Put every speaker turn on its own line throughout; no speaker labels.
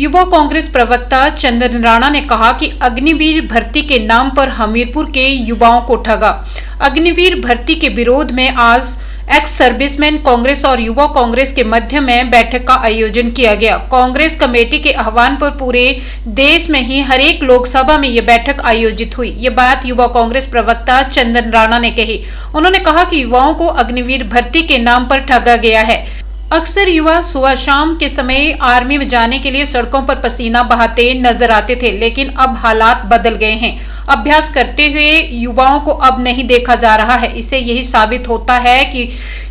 युवा कांग्रेस प्रवक्ता चंदन राणा ने कहा कि अग्निवीर भर्ती के नाम पर हमीरपुर के युवाओं को ठगा। अग्निवीर भर्ती के विरोध में आज एक्स सर्विसमैन कांग्रेस और युवा कांग्रेस के मध्य में बैठक का आयोजन किया गया। कांग्रेस कमेटी के आह्वान पर पूरे देश में ही हर एक लोकसभा में यह बैठक आयोजित हुई। ये बात युवा कांग्रेस प्रवक्ता चंदन राणा ने कही। उन्होंने कहा कि युवाओं को अग्निवीर भर्ती के नाम पर ठगा गया है। अक्सर युवा सुबह शाम के समय आर्मी में जाने के लिए सड़कों पर पसीना बहाते नजर आते थे, लेकिन अब हालात बदल गए हैं। अभ्यास करते हुए युवाओं को अब नहीं देखा जा रहा है। इससे यही साबित होता है कि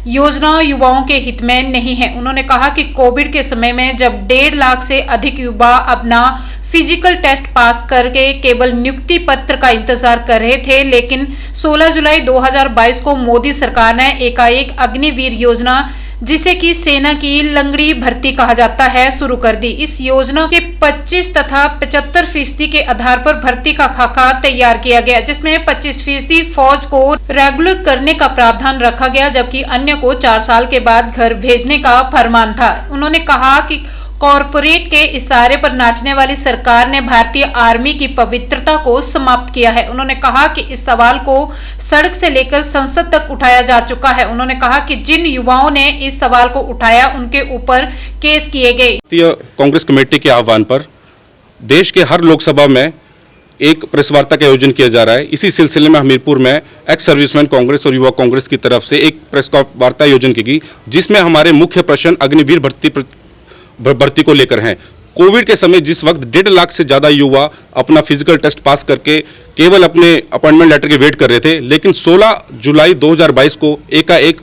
योजना युवाओं के हित में नहीं है। उन्होंने कहा कि कोविड के समय में जब 1.5 लाख से अधिक युवा अपना फिजिकल टेस्ट पास करके केवल नियुक्ति पत्र का इंतजार कर रहे थे, लेकिन 16 जुलाई 2022 को मोदी सरकार ने एकाएक अग्निवीर योजना, जिसे कि सेना की लंगड़ी भर्ती कहा जाता है, शुरू कर दी। इस योजना के 25 तथा 75% के आधार पर भर्ती का खाका तैयार किया गया, जिसमें 25% फौज को रेगुलर करने का प्रावधान रखा गया, जबकि अन्य को 4 साल के बाद घर भेजने का फरमान था। उन्होंने कहा कि कॉरपोरेट के इशारे पर नाचने वाली सरकार ने भारतीय आर्मी की पवित्रता को समाप्त किया है। उन्होंने कहा कि इस सवाल को सड़क से लेकर संसद तक उठाया जा चुका है। उन्होंने कहा कि जिन युवाओं ने इस सवाल को उठाया उनके ऊपर केस किए गए।
कांग्रेस कमेटी के आह्वान पर देश के हर लोकसभा में एक प्रेस वार्ता का आयोजन किया जा रहा है। इसी सिलसिले में हमीरपुर में एक्स सर्विसमैन कांग्रेस और युवा कांग्रेस की तरफ से एक प्रेस वार्ता आयोजन की गई, जिसमें हमारे मुख्य प्रश्न अग्निवीर भर्ती को लेकर हैं। कोविड के समय जिस वक्त 1.5 लाख से ज़्यादा युवा अपना फिजिकल टेस्ट पास करके केवल अपने अपॉइंटमेंट लेटर के वेट कर रहे थे, लेकिन 16 जुलाई 2022 को एकाएक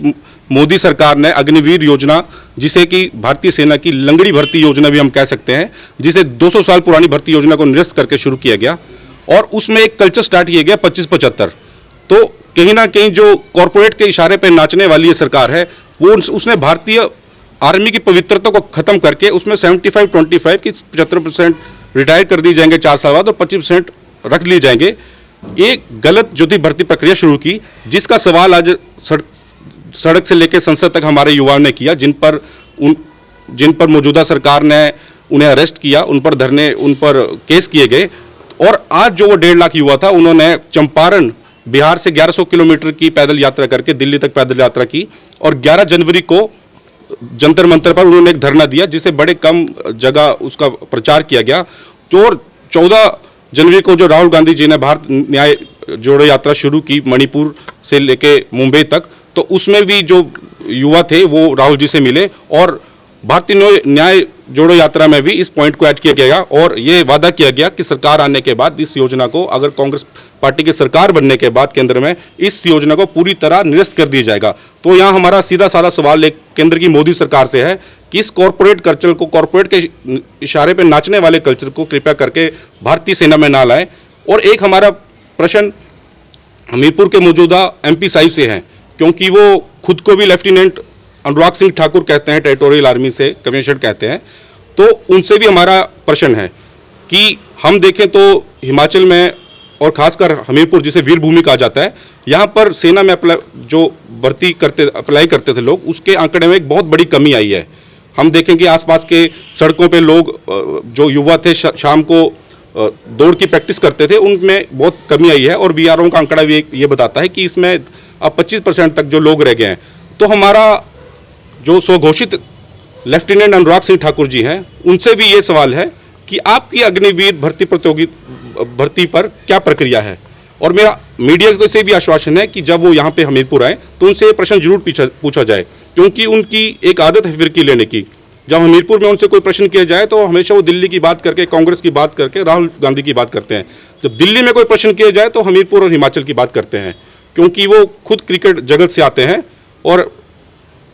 मोदी सरकार ने अग्निवीर योजना, जिसे कि भारतीय सेना की लंगड़ी भर्ती योजना भी हम कह सकते हैं, जिसे 200 साल पुरानी भर्ती योजना को निरस्त करके शुरू किया गया और उसमें एक कल्चर स्टार्ट किया गया 25-75। तो कहीं ना कहीं जो कॉरपोरेट के इशारे पर नाचने वाली ये सरकार है, वो उसने भारतीय आर्मी की पवित्रता को खत्म करके उसमें 75-25 की 75% रिटायर कर दिए जाएंगे 4 साल बाद और 25% रख लिए जाएंगे। एक गलत जो थी भर्ती प्रक्रिया शुरू की, जिसका सवाल आज सड़क से लेकर संसद तक हमारे युवाओं ने किया, जिन पर मौजूदा सरकार ने उन्हें अरेस्ट किया, उन पर केस किए गए। और आज जो वो 1.5 लाख युवा था, उन्होंने चंपारण बिहार से 1100 किलोमीटर की पैदल यात्रा करके दिल्ली तक पैदल यात्रा की और 11 जनवरी को जंतर मंतर पर उन्होंने एक धरना दिया, जिसे बड़े कम जगह उसका प्रचार किया गया। तो 14 जनवरी को जो राहुल गांधी जी ने भारत न्याय जोड़ो यात्रा शुरू की मणिपुर से लेके मुंबई तक, तो उसमें भी जो युवा थे वो राहुल जी से मिले और भारतीय न्याय जोड़ो यात्रा में भी इस पॉइंट को ऐड किया गया और ये वादा किया गया कि सरकार आने के बाद इस योजना को, अगर कांग्रेस पार्टी की सरकार बनने के बाद केंद्र में, इस योजना को पूरी तरह निरस्त कर दिया जाएगा। तो यहाँ हमारा सीधा साधा सवाल एक केंद्र की मोदी सरकार से है कि इस कॉरपोरेट कल्चर को, कॉरपोरेट के इशारे पर नाचने वाले कल्चर को कृपया करके भारतीय सेना में ना लाएं। और एक हमारा प्रश्न हमीरपुर के मौजूदा MP साहिब से है, क्योंकि वो खुद को भी लेफ्टिनेंट अनुराग सिंह ठाकुर कहते हैं, टेरिटोरियल आर्मी से कमिश्नर कहते हैं। तो उनसे भी हमारा प्रश्न है कि हम देखें तो हिमाचल में और खासकर हमीरपुर, जिसे वीर भूमि कहा जाता है, यहाँ पर सेना में जो भर्ती अप्लाई करते थे लोग, उसके आंकड़े में एक बहुत बड़ी कमी आई है। हम देखें कि आसपास के सड़कों पे लोग जो युवा थे शाम को दौड़ की प्रैक्टिस करते थे, उनमें बहुत कमी आई है और BRO का आंकड़ा भी ये बताता है कि इसमें अब 25% तक जो लोग रह गए हैं। तो हमारा जो स्वघोषित लेफ्टिनेंट अनुराग सिंह ठाकुर जी हैं, उनसे भी ये सवाल है कि आपकी अग्निवीर भर्ती पर क्या प्रक्रिया है। और मेरा मीडिया से भी आश्वासन है कि जब वो यहाँ पे हमीरपुर आए तो उनसे ये प्रश्न जरूर पूछा जाए, क्योंकि उनकी एक आदत है फिरकी लेने की। जब हमीरपुर में उनसे कोई प्रश्न किया जाए तो हमेशा वो दिल्ली की बात करके, कांग्रेस की बात करके, राहुल गांधी की बात करते हैं। जब दिल्ली में कोई प्रश्न किया जाए तो हमीरपुर और हिमाचल की बात करते हैं, क्योंकि वो खुद क्रिकेट जगत से आते हैं। और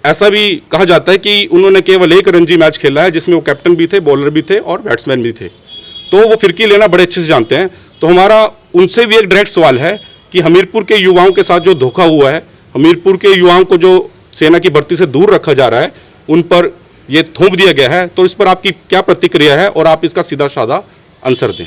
ऐसा भी कहा जाता है कि उन्होंने केवल एक रणजी मैच खेला है, जिसमें वो कैप्टन भी थे, बॉलर भी थे और बैट्समैन भी थे। तो वो फिरकी लेना बड़े अच्छे से जानते हैं। तो हमारा उनसे भी एक डायरेक्ट सवाल है कि हमीरपुर के युवाओं के साथ जो धोखा हुआ है, हमीरपुर के युवाओं को जो सेना की भर्ती से दूर रखा जा रहा है, उन पर ये थोप दिया गया है, तो इस पर आपकी क्या प्रतिक्रिया है और आप इसका सीधा साधा आंसर दें।